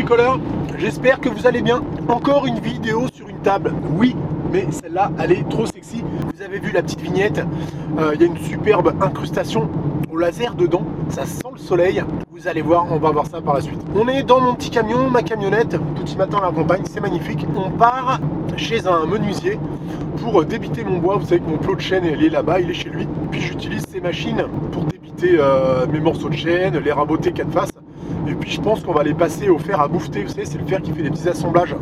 bricoleurs, j'espère que vous allez bien. Encore une vidéo sur une table, oui, mais celle-là, elle est trop sexy. Vous avez vu la petite vignette, il y a une superbe incrustation au laser dedans, ça sent le soleil. Vous allez voir, on va voir ça par la suite. On est dans mon petit camion, ma camionnette, petit matin à la campagne, c'est magnifique. On part chez un menuisier pour débiter mon bois. Vous savez que mon plot de chêne, il est là-bas, il est chez lui. Puis j'utilise ces machines pour débiter mes morceaux de chêne, les raboter 4 faces. Et puis je pense qu'on va les passer au fer à bouffeter. Vous savez, c'est le fer qui fait des petits assemblages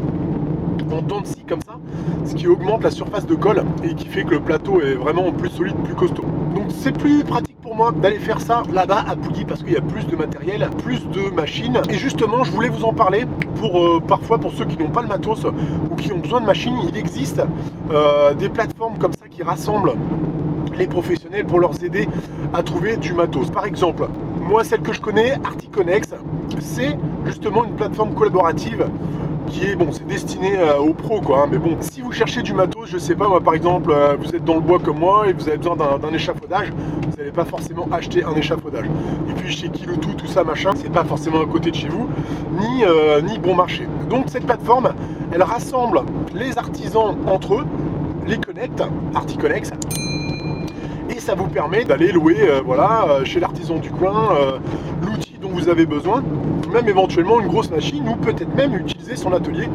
en dents de scie comme ça, ce qui augmente la surface de colle et qui fait que le plateau est vraiment plus solide, plus costaud. Donc c'est plus pratique pour moi d'aller faire ça là-bas à Pouilly parce qu'il y a plus de matériel, plus de machines. Et justement, je voulais vous en parler pour parfois pour ceux qui n'ont pas le matos ou qui ont besoin de machines, il existe des plateformes comme ça qui rassemblent les professionnels pour leur aider à trouver du matos. Par exemple, moi celle que je connais, Articonex, c'est justement une plateforme collaborative qui est, bon, c'est destiné aux pros quoi, hein, mais bon, si vous cherchez du matos, je sais pas, moi par exemple, vous êtes dans le bois comme moi et vous avez besoin d'un échafaudage, vous n'allez pas forcément acheter un échafaudage. Et puis chez Kilotou, tout ça machin, c'est pas forcément à côté de chez vous, ni bon marché. Donc cette plateforme, elle rassemble les artisans entre eux, les connecte, Articonex, et ça vous permet d'aller louer chez l'artisan du coin l'outil dont vous avez besoin, même éventuellement une grosse machine ou peut-être même utiliser son atelier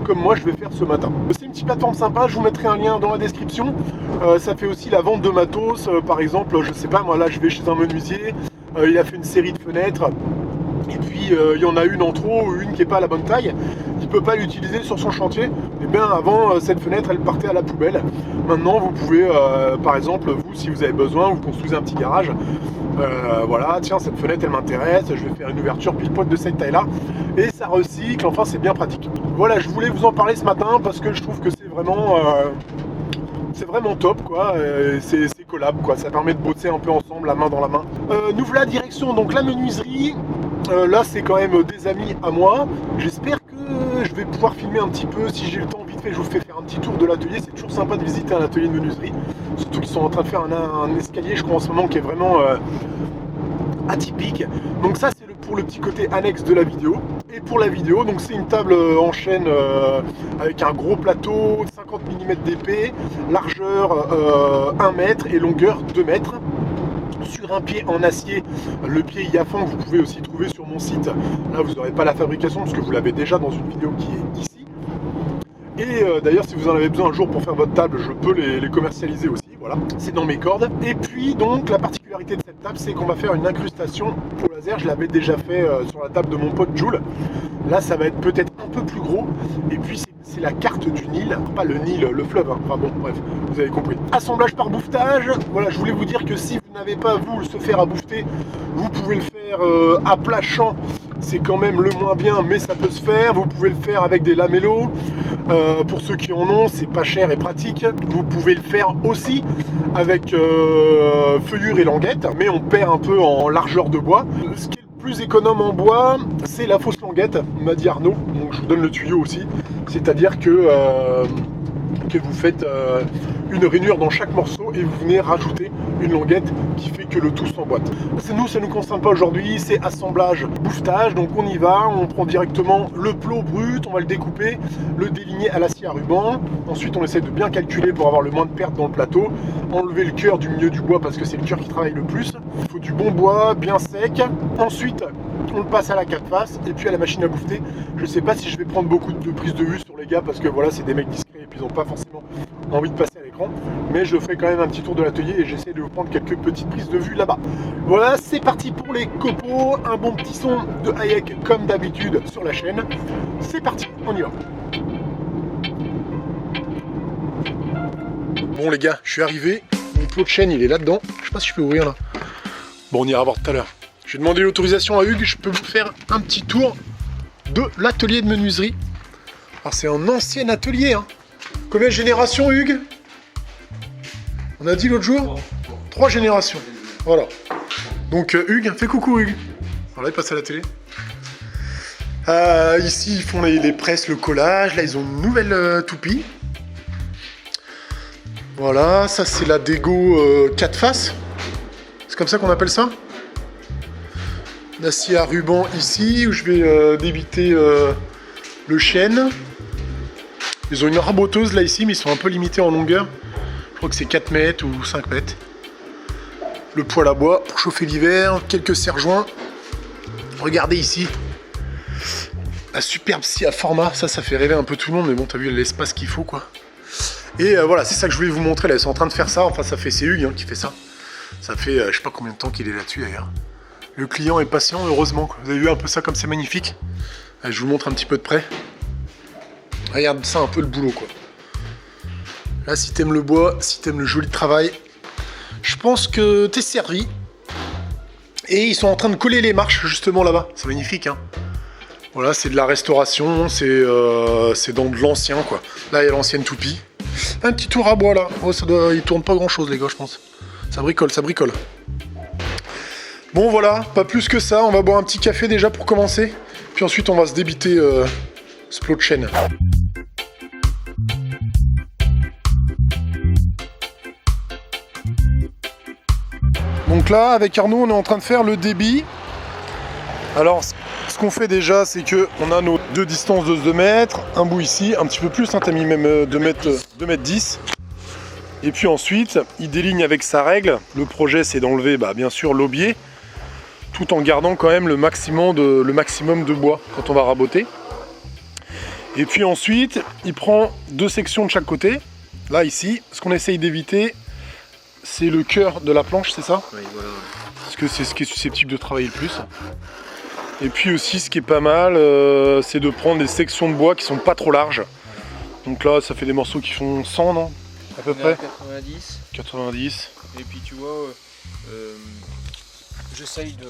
comme moi je vais faire ce matin. C'est une petite plateforme sympa, je vous mettrai un lien dans la description. Ça fait aussi la vente de matos, par exemple, je sais pas, moi là je vais chez un menuisier, il a fait une série de fenêtres. Et puis il y en a une en trop, une qui n'est pas à la bonne taille, il ne peut pas l'utiliser sur son chantier. Et bien avant, cette fenêtre elle partait à la poubelle. Maintenant vous pouvez, par exemple, vous si vous avez besoin, vous construisez un petit garage. Voilà, tiens, cette fenêtre elle m'intéresse, je vais faire une ouverture pile poil de cette taille là. Et ça recycle, enfin c'est bien pratique. Voilà, je voulais vous en parler ce matin parce que je trouve que c'est vraiment top quoi, c'est collab quoi, ça permet de bosser un peu ensemble, la main dans la main. Nous voilà direction donc la menuiserie. Là c'est quand même des amis à moi, j'espère que je vais pouvoir filmer un petit peu si j'ai le temps. Vite fait, je vous fais faire un petit tour de l'atelier, c'est toujours sympa de visiter un atelier de menuiserie, surtout qu'ils sont en train de faire un escalier je crois en ce moment qui est vraiment atypique. Donc ça c'est pour le petit côté annexe de la vidéo. Et pour la vidéo, donc c'est une table en chêne avec un gros plateau, 50 mm d'épée, largeur 1 mètre et longueur 2 mètres. Sur un pied en acier, le pied Yafan que vous pouvez aussi trouver sur mon site. Là vous n'aurez pas la fabrication parce que vous l'avez déjà dans une vidéo qui est ici. Et d'ailleurs si vous en avez besoin un jour pour faire votre table, je peux les commercialiser aussi, voilà, c'est dans mes cordes. Et puis donc la particularité de cette table, c'est qu'on va faire une incrustation au laser. Je l'avais déjà fait sur la table de mon pote Jules. Là ça va être peut-être un peu plus gros. Et puis c'est la carte du Nil, pas le Nil, le fleuve, hein. Enfin bon, bref, vous avez compris. Assemblage par bouffetage, voilà, je voulais vous dire que si vous n'avez pas, vous, ce fer à bouffeter, vous pouvez le faire à plat champ, c'est quand même le moins bien, mais ça peut se faire. Vous pouvez le faire avec des lamellos, pour ceux qui en ont, c'est pas cher et pratique. Vous pouvez le faire aussi avec feuillure et languette, mais on perd un peu en largeur de bois. Ce qui est le plus économe en bois, c'est la fausse languette, m'a dit Arnaud, donc je vous donne le tuyau aussi. C'est-à-dire que vous faites une rainure dans chaque morceau et vous venez rajouter une languette qui fait que le tout s'emboîte. Nous, ça ne nous concerne pas aujourd'hui, c'est assemblage, bouffetage, donc on y va, on prend directement le plot brut, on va le découper, le déligner à l'acier à ruban, ensuite on essaie de bien calculer pour avoir le moins de pertes dans le plateau, enlever le cœur du milieu du bois parce que c'est le cœur qui travaille le plus, il faut du bon bois, bien sec, ensuite on le passe à la 4 faces et puis à la machine à bouffeter. Je sais pas si je vais prendre beaucoup de prises de vue sur les gars parce que voilà, c'est des mecs discrets et puis ils n'ont pas forcément envie de passer à l'écran, mais je ferai quand même un petit tour de l'atelier et j'essaie de vous prendre quelques petites prises de vue là-bas. Voilà, c'est parti pour les copeaux, un bon petit son de Hayek comme d'habitude sur la chaîne. C'est parti, on y va. Bon les gars, je suis arrivé, mon plot de chêne il est là-dedans, je sais pas si je peux ouvrir là. Bon, on ira voir tout à l'heure. Je vais demander l'autorisation à Hugues, je peux vous faire un petit tour de l'atelier de menuiserie. Alors c'est un ancien atelier, hein. Combien de générations Hugues? On a dit l'autre jour 3 générations. Voilà. Donc Hugues, fais coucou Hugues. Alors là il passe à la télé. Ici ils font les presses, le collage. Là ils ont une nouvelle toupie. Voilà, ça c'est la dégo 4 faces. C'est comme ça qu'on appelle ça. L'acier à ruban ici, où je vais débiter le chêne. Ils ont une raboteuse là ici, mais ils sont un peu limités en longueur. Je crois que c'est 4 mètres ou 5 mètres. Le poêle à bois pour chauffer l'hiver, quelques serre-joints. Regardez ici. La superbe scie à format, ça fait rêver un peu tout le monde, mais bon, t'as vu l'espace qu'il faut, quoi. Et voilà, c'est ça que je voulais vous montrer, là, ils sont en train de faire ça, enfin, c'est Hugues hein, qui fait ça. Ça fait, je sais pas combien de temps qu'il est là-dessus, d'ailleurs. Le client est patient, heureusement, quoi. Vous avez vu un peu ça, comme c'est magnifique. Allez, je vous montre un petit peu de près. Regarde ça, un peu le boulot, quoi. Là, si t'aimes le bois, si t'aimes le joli travail, je pense que t'es servi. Et ils sont en train de coller les marches, justement, là-bas. C'est magnifique, hein. Voilà, c'est de la restauration, c'est dans de l'ancien, quoi. Là, il y a l'ancienne toupie. Un petit tour à bois, là. Oh, il tourne pas grand-chose, les gars, je pense. Ça bricole, ça bricole. Bon, voilà, pas plus que ça. On va boire un petit café, déjà, pour commencer. Puis ensuite, on va se débiter ce plot de chêne. Donc là, avec Arnaud, on est en train de faire le débit. Alors, ce qu'on fait déjà, c'est qu'on a nos deux distances de 2 mètres, un bout ici, un petit peu plus, hein, t'as mis même 2 mètres 10. Et puis ensuite, il déligne avec sa règle. Le projet, c'est d'enlever, bien sûr, l'aubier, tout en gardant quand même le maximum de bois quand on va raboter. Et puis ensuite, il prend 2 sections de chaque côté. Là, ici, ce qu'on essaye d'éviter, c'est le cœur de la planche, c'est ça? Oui, voilà. Parce que c'est ce qui est susceptible de travailler le plus. Et puis aussi, ce qui est pas mal, c'est de prendre des sections de bois qui sont pas trop larges. Donc là, ça fait des morceaux qui font 100, non? À peu près 90. 90. Et puis tu vois, j'essaye de,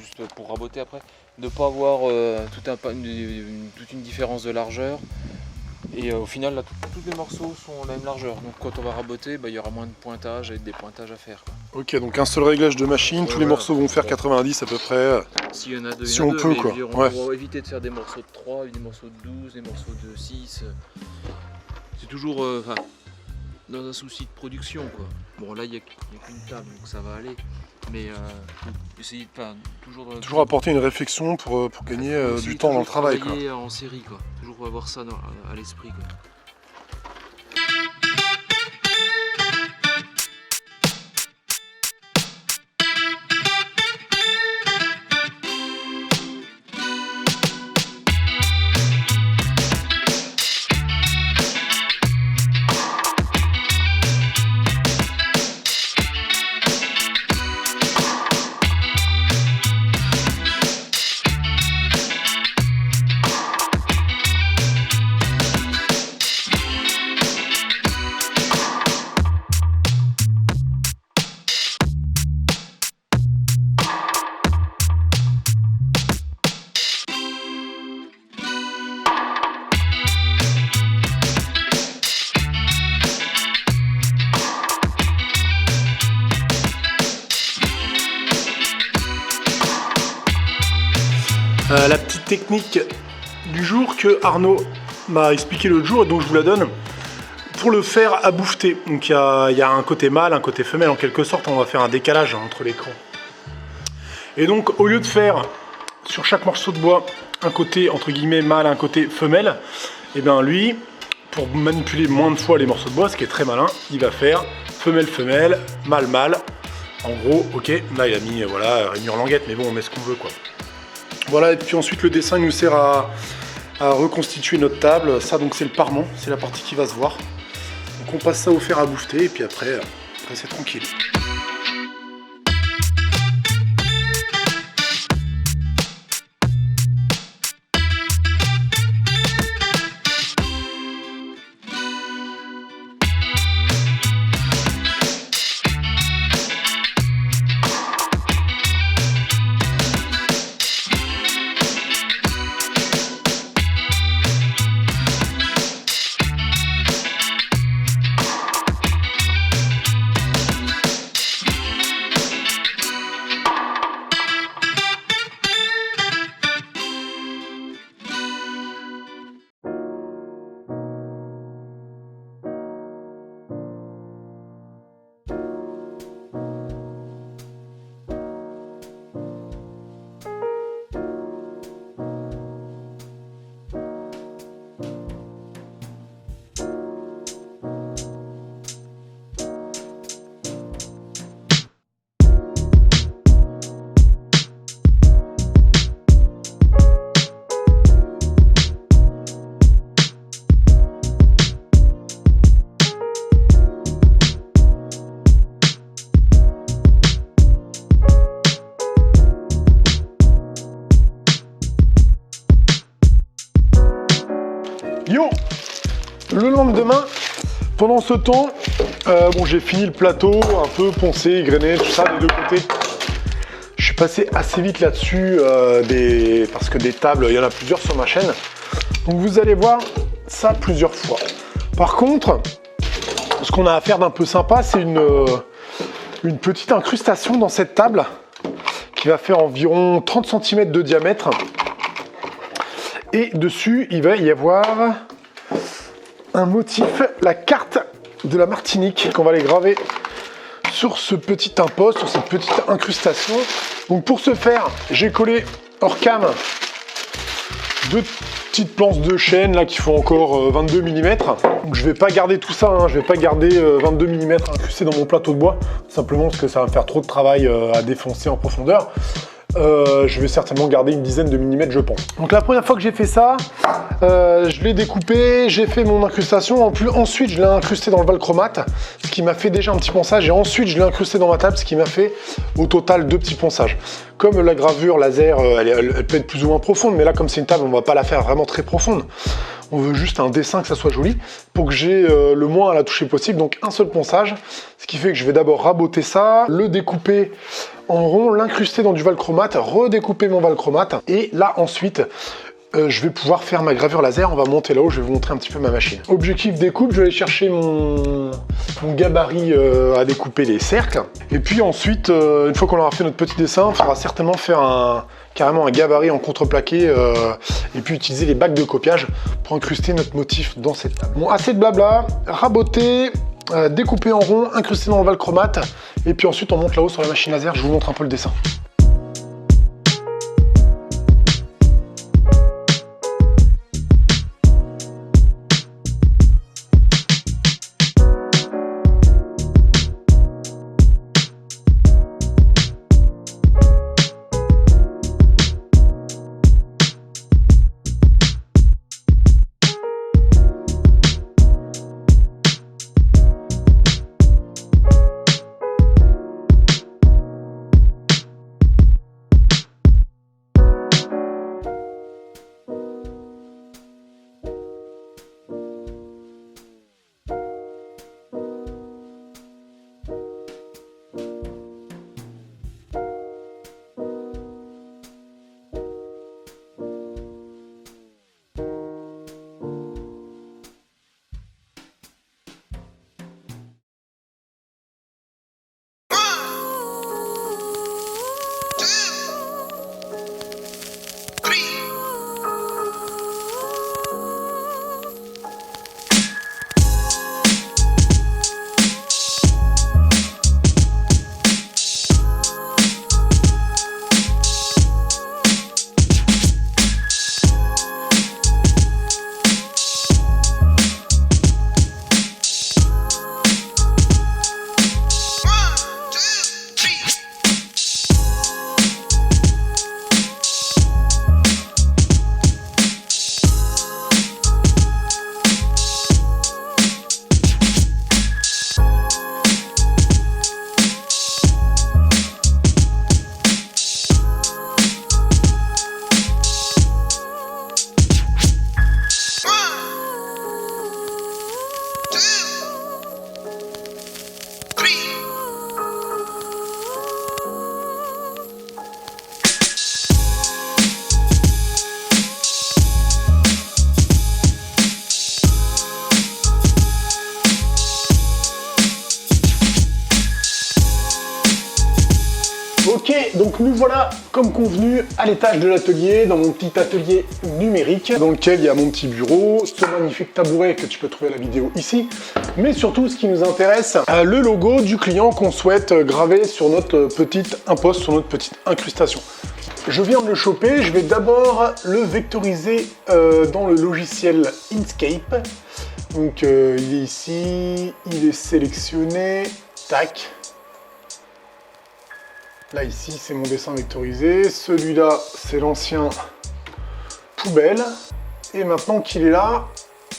juste pour raboter après, de pas avoir toute une différence de largeur. Et au final, là, tous les morceaux sont la même largeur. Donc quand on va raboter, il y aura moins de pointage et des pointages à faire, quoi. Ok, donc un seul réglage de machine, tous les morceaux vont faire 90 à peu près. S'il y en a deux, si on peut, quoi. On va éviter de faire des morceaux de 3, des morceaux de 12, des morceaux de 6. C'est toujours dans un souci de production, quoi. Bon, là, il n'y a qu'une table, donc ça va aller. Mais essayer toujours apporter une réflexion pour gagner du temps dans le travail, quoi. En série, quoi. Toujours avoir ça à l'esprit, quoi. La petite technique du jour que Arnaud m'a expliqué l'autre jour et donc je vous la donne pour le faire à bouffeter. Donc il y a un côté mâle, un côté femelle en quelque sorte, on va faire un décalage entre les crans. Et donc au lieu de faire sur chaque morceau de bois un côté entre guillemets mâle, un côté femelle, et bien lui, pour manipuler moins de fois les morceaux de bois, ce qui est très malin, il va faire femelle-femelle, mâle-mâle. En gros, ok, là il a mis voilà, rainure languette, mais bon on met ce qu'on veut quoi. Voilà, et puis ensuite le dessin il nous sert à reconstituer notre table. Ça donc c'est le parement, c'est la partie qui va se voir. Donc on passe ça au fer à bouffeter et puis après c'est tranquille. Pendant ce temps, bon, j'ai fini le plateau, un peu poncé, grainé, tout ça des deux côtés. Je suis passé assez vite là-dessus, parce que des tables, il y en a plusieurs sur ma chaîne. Donc vous allez voir ça plusieurs fois. Par contre, ce qu'on a à faire d'un peu sympa, c'est une petite incrustation dans cette table qui va faire environ 30 cm de diamètre. Et dessus, il va y avoir un motif, la carte de la Martinique, qu'on va aller graver sur ce petit imposte, sur cette petite incrustation. Donc pour ce faire, j'ai collé hors cam deux petites planches de chêne là qui font encore 22 mm. Donc je vais pas garder tout ça, hein. Je vais pas garder 22 mm incrustés dans mon plateau de bois, simplement parce que ça va me faire trop de travail à défoncer en profondeur. Je vais certainement garder une dizaine de millimètres, je pense. Donc la première fois que j'ai fait ça, je l'ai découpé, j'ai fait mon incrustation. Ensuite, je l'ai incrusté dans le valchromate, ce qui m'a fait déjà un petit ponçage. Et ensuite, je l'ai incrusté dans ma table, ce qui m'a fait au total 2 petits ponçages. Comme la gravure laser, elle peut être plus ou moins profonde, mais là, comme c'est une table, on va pas la faire vraiment très profonde. On veut juste un dessin, que ça soit joli, pour que j'ai le moins à la toucher possible. Donc un seul ponçage, ce qui fait que je vais d'abord raboter ça, le découper en rond, l'incruster dans du valchromate, redécouper mon valchromate, et là ensuite je vais pouvoir faire ma gravure laser. On va monter là-haut, je vais vous montrer un petit peu ma machine. Objectif découpe, je vais aller chercher mon gabarit à découper les cercles, et puis ensuite une fois qu'on aura fait notre petit dessin, il faudra certainement faire carrément un gabarit en contreplaqué et puis utiliser les bacs de copiage pour incruster notre motif dans cette table. Bon, assez de blabla, raboter, découper en rond, incruster dans le valchromate, et puis ensuite on monte là-haut sur la machine laser, je vous montre un peu le dessin. Ok, donc nous voilà comme convenu à l'étage de l'atelier, dans mon petit atelier numérique, dans lequel il y a mon petit bureau, ce magnifique tabouret que tu peux trouver à la vidéo ici, mais surtout ce qui nous intéresse, le logo du client qu'on souhaite graver sur notre petite imposte, sur notre petite incrustation. Je viens de le choper, je vais d'abord le vectoriser dans le logiciel Inkscape. Donc il est ici, il est sélectionné, tac. Là ici c'est mon dessin vectorisé, celui-là c'est l'ancien poubelle. Et maintenant qu'il est là,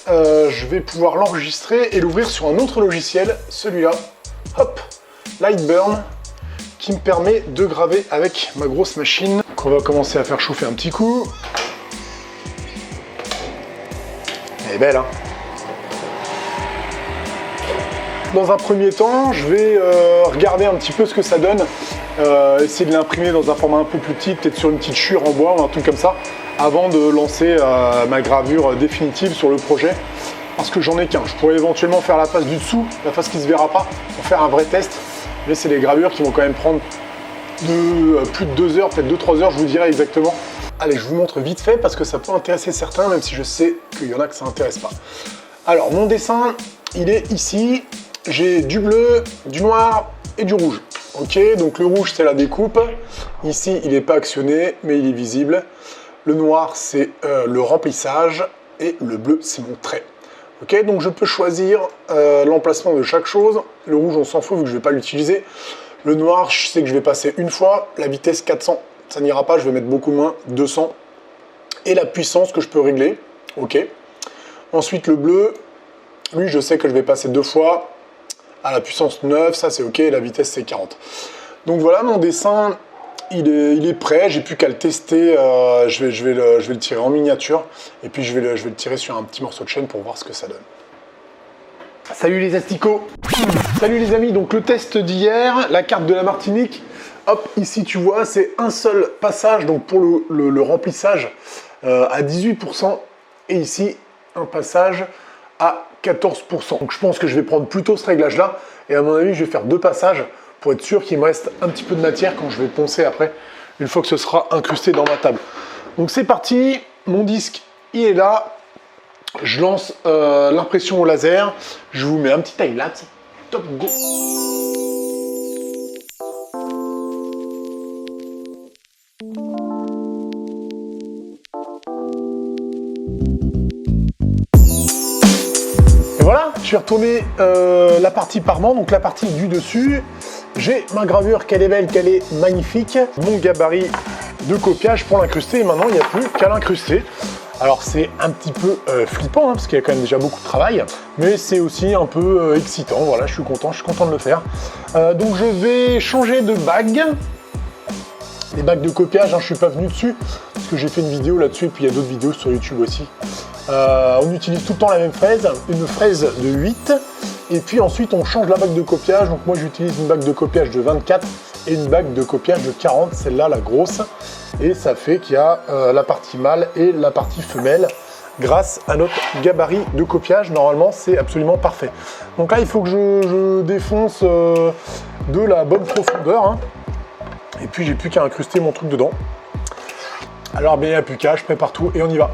je vais pouvoir l'enregistrer et l'ouvrir sur un autre logiciel, celui-là, hop, Lightburn, qui me permet de graver avec ma grosse machine. Donc on va commencer à faire chauffer un petit coup. Elle est belle, hein. dans un premier temps, je vais regarder un petit peu ce que ça donne. Essayer de l'imprimer dans un format un peu plus petit, peut-être sur une petite chure en bois ou un truc comme ça, avant de lancer ma gravure définitive sur le projet. Parce que j'en ai qu'un. Je pourrais éventuellement faire la face du dessous, la face qui ne se verra pas, pour faire un vrai test. Mais c'est des gravures qui vont quand même prendre plus de 2 heures, peut-être 2-3 heures, je vous dirai exactement. Allez, je vous montre vite fait parce que ça peut intéresser certains, même si je sais qu'il y en a que ça n'intéresse pas. Alors, mon dessin, il est ici. J'ai du bleu, du noir et du rouge. Ok, donc le rouge, c'est la découpe. Ici, il n'est pas actionné, mais il est visible. Le noir, c'est le remplissage. Et le bleu, c'est mon trait. Ok, donc je peux choisir l'emplacement de chaque chose. Le rouge, on s'en fout vu que je ne vais pas l'utiliser. Le noir, je sais que je vais passer une fois. La vitesse 400, ça n'ira pas, je vais mettre beaucoup moins, 200. Et la puissance que je peux régler. Ok. Ensuite, le bleu, lui, je sais que je vais passer 2 fois. À la puissance 9, ça c'est ok, la vitesse c'est 40. Donc voilà, mon dessin, il est prêt, j'ai plus qu'à le tester. Je vais le tirer en miniature. Et puis je vais le tirer sur un petit morceau de chaîne pour voir ce que ça donne. Salut les asticots. Salut les amis, donc le test d'hier, la carte de la Martinique. Hop, ici tu vois, c'est un seul passage, donc pour le remplissage à 18%. Et ici, un passage à 14%. Donc je pense que je vais prendre plutôt ce réglage-là. Et à mon avis, je vais faire 2 passages pour être sûr qu'il me reste un petit peu de matière quand je vais poncer après, une fois que ce sera incrusté dans ma table. Donc c'est parti, mon disque, il est là. Je lance l'impression au laser. Je vous mets un petit time-lapse. Top, go! Et voilà, je suis retourné la partie parement, donc la partie du dessus. J'ai ma gravure, qu'elle est belle, qu'elle est magnifique. Mon gabarit de copiage pour l'incruster. Et maintenant, il n'y a plus qu'à l'incruster. Alors c'est un petit peu flippant, hein, parce qu'il y a quand même déjà beaucoup de travail, mais c'est aussi un peu excitant. Voilà, je suis content de le faire. Donc je vais changer de bague. Les bagues de copiage, hein, je suis pas venu dessus, parce que j'ai fait une vidéo là-dessus, et puis il y a d'autres vidéos sur YouTube aussi. On utilise tout le temps la même fraise, une fraise de 8, et puis ensuite on change la bague de copiage. Donc moi j'utilise une bague de copiage de 24 et une bague de copiage de 40, celle-là la grosse, et ça fait qu'il y a la partie mâle et la partie femelle grâce à notre gabarit de copiage. Normalement c'est absolument parfait. Donc là il faut que je défonce de la bonne profondeur, hein. Et puis j'ai plus qu'à incruster mon truc dedans. Alors bien il n'y a plus qu'à, je prépare tout et on y va.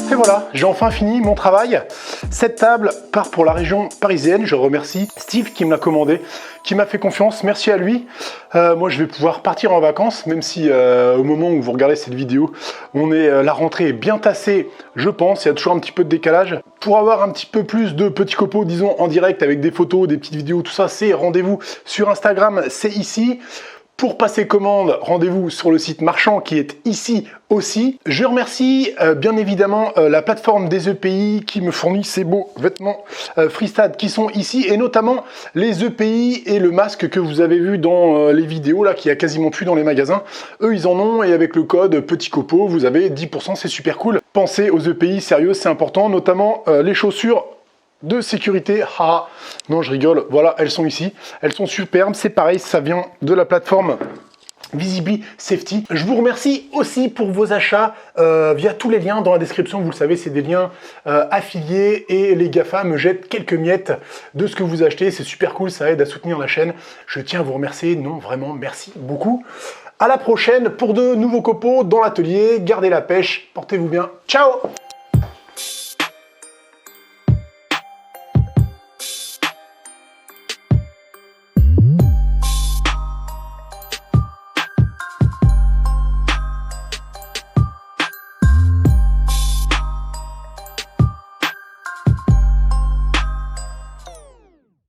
Et voilà, j'ai enfin fini mon travail. Cette table part pour la région parisienne. Je remercie Steve qui me l'a commandé, qui m'a fait confiance. Merci à lui. Moi, je vais pouvoir partir en vacances, même si au moment où vous regardez cette vidéo, la rentrée est bien tassée, je pense. Il y a toujours un petit peu de décalage. Pour avoir un petit peu plus de petits copeaux, disons, en direct, avec des photos, des petites vidéos, tout ça, c'est rendez-vous sur Instagram, c'est ici. Pour passer commande, rendez-vous sur le site marchand qui est ici aussi. Je remercie bien évidemment la plateforme des EPI qui me fournit ces beaux vêtements Freestad qui sont ici, et notamment les EPI et le masque que vous avez vu dans les vidéos là, qui a quasiment plus dans les magasins. Eux ils en ont, et avec le code Petit Copeau vous avez 10%, c'est super cool. Pensez aux EPI, sérieux, c'est important, notamment les chaussures de sécurité. Ah non, je rigole, voilà, elles sont ici, elles sont superbes, c'est pareil, ça vient de la plateforme Visibly Safety. Je vous remercie aussi pour vos achats via tous les liens dans la description. Vous le savez, c'est des liens affiliés, et les GAFA me jettent quelques miettes de ce que vous achetez. C'est super cool, ça aide à soutenir la chaîne. Je tiens à vous remercier, non, vraiment, merci beaucoup. À la prochaine pour de nouveaux copeaux dans l'atelier. Gardez la pêche, portez-vous bien. Ciao!